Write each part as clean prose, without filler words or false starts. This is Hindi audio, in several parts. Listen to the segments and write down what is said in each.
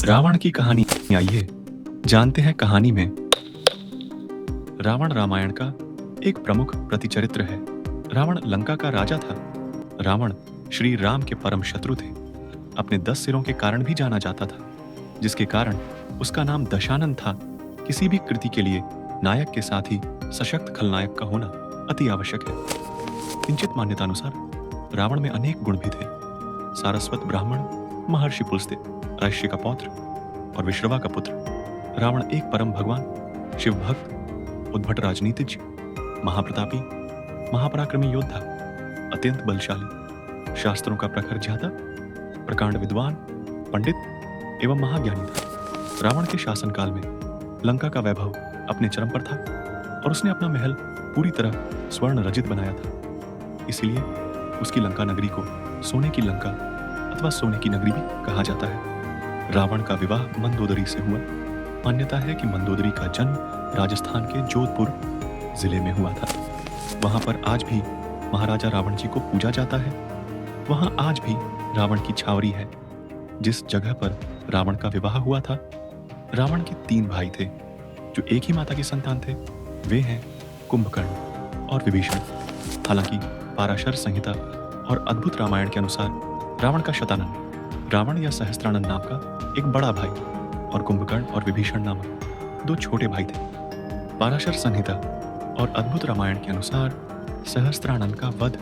रावण की कहानी। आइए जानते हैं कहानी में। रावण रामायण का एक प्रमुख प्रतिचरित्र है। रावण लंका का राजा था। रावण श्री राम के परम शत्रु थे। अपने 10 सिरों के कारण भी जाना जाता था, जिसके कारण उसका नाम दशानन था। किसी भी कृति के लिए नायक के साथ ही सशक्त खलनायक का होना अति आवश्यक है। किंचित मान्यतानुसार रावण में अनेक गुण भी थे। सारस्वत ब्राह्मण, महर्षि पुलस्त्य, ऐश्य का पौत्र और विश्रवा का पुत्र। रावण एक परम भगवान, शिव भक्त, उद्भट राजनीतिज्ञ, महाप्रतापी, महापराक्रमी योद्धा, अत्यंत बलशाली, शास्त्रों का प्रखर ज्ञाता, प्रकांड विद्वान, पंडित एवं महाज्ञानी था। रावण के शासनकाल में लंका का वैभव अपने चरम पर था और उसने अपना महल पूरी तरह स्वर्ण रजित बनाया था। इसीलिए उसकी लंका नगरी को सोने की लंका अथवा सोने की नगरी भी कहा जाता है। रावण का विवाह मंदोदरी से हुआ। मान्यता है कि मंदोदरी का जन्म राजस्थान के जोधपुर जिले में हुआ था। वहां पर आज भी महाराजा रावण जी को पूजा जाता है। वहां आज भी रावण की छावनी है। जिस जगह पर रावण का विवाह हुआ था, रावण के 3 भाई थे जो एक ही माता के संतान थे। वे हैं कुंभकर्ण और विभीषण। हालांकि पाराशर संहिता और अद्भुत रामायण के अनुसार रावण का शतानन, रावण या सहस्त्रानन नाम का एक बड़ा भाई और कुंभकर्ण और विभीषण नामक 2 छोटे भाई थे। पाराशर संहिता और अद्भुत रामायण के अनुसार सहस्त्रानन का वध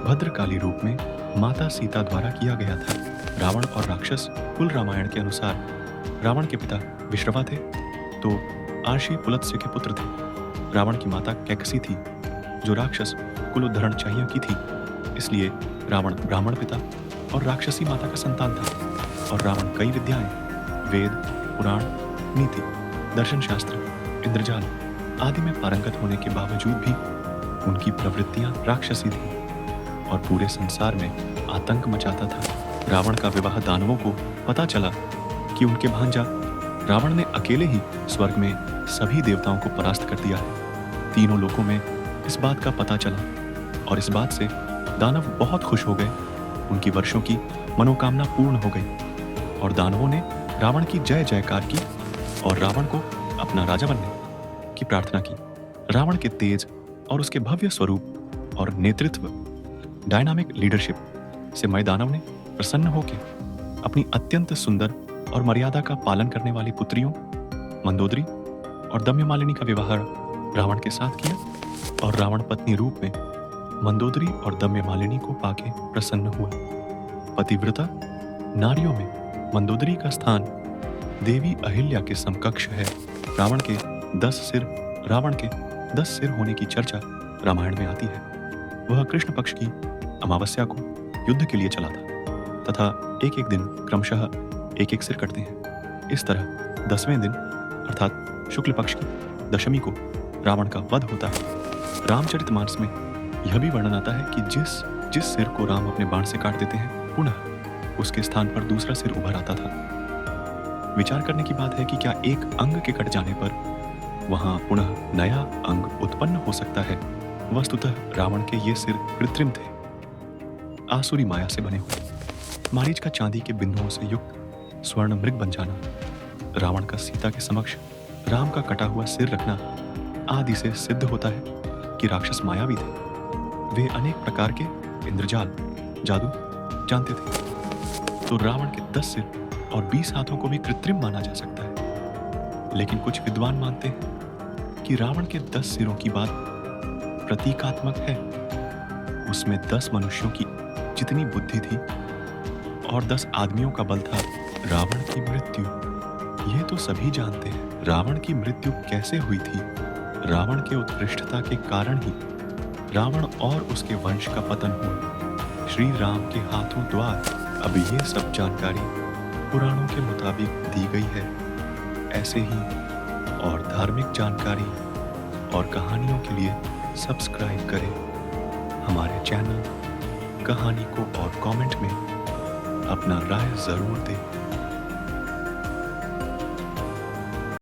भद्रकाली रूप में माता सीता द्वारा किया गया था। रावण और राक्षस कुल रामायण के अनुसार रावण के पिता विश्रवा थे तो आर्षि पुलत्स्य के पुत्र थे। रावण की माता कैकसी थी जो राक्षस कुलोद्धरण चाहिए की थी। इसलिए रावण ब्राह्मण पिता और राक्षसी माता का संतान था। और रावण कई विद्याएं, वेद, पुराण, नीति, दर्शन शास्त्र, इंद्रजाल आदि में पारंगत होने के बावजूद भी उनकी प्रवृत्तियां राक्षसी थीं और पूरे संसार में आतंक मचाता था। रावण का विवाह दानवों को पता चला कि उनके भांजा रावण ने अकेले ही स्वर्ग में सभी देवताओं को परास्त कर दिया है। तीनों लोकों में इस बात का पता चला और इस बात से दानव बहुत खुश हो गए। उनकी वर्षों की मनोकामना पूर्ण हो गई और दानवों ने रावण की जय जयकार की और रावण को अपना राजा बनने की प्रार्थना की। रावण के तेज और उसके भव्य स्वरूप और नेतृत्व, डायनामिक लीडरशिप से मय दानव ने प्रसन्न होकर अपनी अत्यंत सुंदर और मर्यादा का पालन करने वाली पुत्रियों मंदोदरी और दम्यमालिनी का विवाह रावण के साथ किया और रावण पत्नी रूप में मंदोदरी और दम्यमालिनी को पाके प्रसन्न हुआ। पतिव्रता नारियों में मंदोदरी का स्थान देवी अहिल्या के समकक्ष है। रावण के 10 सिर होने की चर्चा रामायण में आती है। वह कृष्ण पक्ष की अमावस्या को युद्ध के लिए चला था तथा एक एक दिन क्रमशः एक एक सिर कटते हैं। इस तरह 10वें दिन अर्थात शुक्ल पक्ष की दशमी को रावण का वध होता है। रामचरितमानस में यह भी वर्णन आता है कि जिस सिर को राम अपने बाण से काट देते हैं, पुनः उसके स्थान पर दूसरा सिर उभर आता था। विचार करने की बात है कि क्या एक अंग के कट जाने पर वहां पुनः नया अंग उत्पन्न हो सकता है। वस्तुतः रावण के ये सिर कृत्रिम थे, आसुरी माया से बने हुए। मारीच का चांदी के बिंदुओं से युक्त स्वर्ण मृग बन जाना, रावण का सीता के समक्ष राम का कटा हुआ सिर रखना आदि से सिद्ध होता है कि राक्षस मायावी थे। वे अनेक प्रकार के इंद्रजाल, जादू जानते थे। तो रावण के 10 सिर और 20 हाथों को भी कृत्रिम माना जा सकता है। लेकिन कुछ विद्वान मानते हैं कि रावण के 10 सिरों की बात प्रतीकात्मक है। उसमें 10 मनुष्यों की जितनी बुद्धि थी और 10 आदमियों का बल था। रावण की मृत्यु, यह तो सभी जानते हैं। रावण की मृत्यु कैसे हुई थी? रावण के उत्कृष्टता के कारण ही रावण और उसके वंश का पतन हुआ। श्री राम के हाथों द्वार। अब ये सब जानकारी पुराणों के मुताबिक दी गई है। ऐसे ही और धार्मिक जानकारी और कहानियों के लिए सब्सक्राइब करें हमारे चैनल कहानी को और कमेंट में अपना राय जरूर दें।